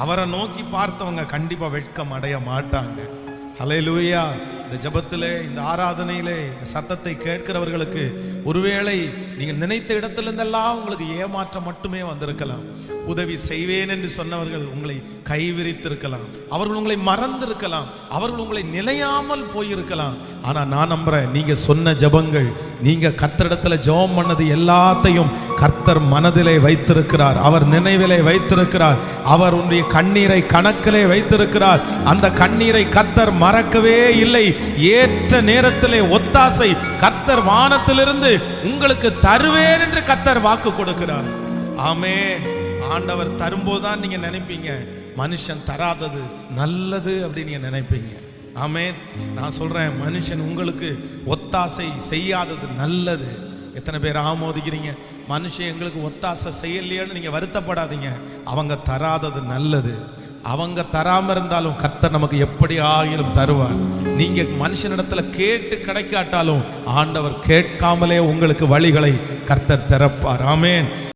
அவரை நோக்கி பார்த்தவங்க கண்டிப்பா வெட்கம் அடைய மாட்டாங்க. ஹல்லேலூயா. இந்த ஜெபத்திலே, இந்த ஆராதனையிலே, இந்த சத்தத்தை கேட்கிறவர்களுக்கு ஒருவேளை நீங்க நினைத்த இடத்திலிருந்தெல்லாம் உங்களுக்கு ஏமாற்றம் மட்டுமே வந்திருக்கலாம். உதவி செய்வேன் என்று சொன்னவர்கள் உங்களை கைவிரித்திருக்கலாம், அவர்கள் உங்களை மறந்திருக்கலாம், அவர்கள் உங்களை நிலையாமல் போயிருக்கலாம். ஆனா நான் நம்புறேன், நீங்க சொன்ன ஜெபங்கள், நீங்க கர்த்தரிடத்துல ஜெபம் பண்ணது எல்லாத்தையும் கர்த்தர் மனதிலே வைத்திருக்கிறார், அவர் நினைவிலே வைத்திருக்கிறார், அவர் உன்னுடைய கண்ணீரை கணக்கிலே வைத்திருக்கிறார். அந்த கண்ணீரை கர்த்தர் மறக்கவே இல்லை. ஏற்ற நேரத்திலே ஒத்தாசை கர்த்தர் வானத்திலிருந்து உங்களுக்கு தருவேன் என்று கர்த்தர் வாக்கு கொடுக்கிறார். ஆமென். ஆண்டவர் தரும்போதுதான் நீங்க நினைப்பீங்க மனுஷன் தராதது நல்லது அப்படின்னு நீங்க நினைப்பீங்க. ஆமென். நான் சொல்றேன், மனுஷன் உங்களுக்கு ஒத்தாசை செய்யாதது நல்லது. எத்தனை பேர் ஆமோதிக்கிறீங்க? மனுஷன் எங்களுக்கு ஒத்தாசை செய்யலையேன்னு நீங்க வருத்தப்படாதீங்க. அவங்க தராதது நல்லது. அவங்க தராம இருந்தாலும் கர்த்தர் நமக்கு எப்படி ஆகிலும் தருவார். நீங்க மனுஷனிடத்துல கேட்டு கிடைக்காட்டாலும் ஆண்டவர் கேட்காமலே உங்களுக்கு வழிகளை கர்த்தர் திறப்பார். ஆமென்.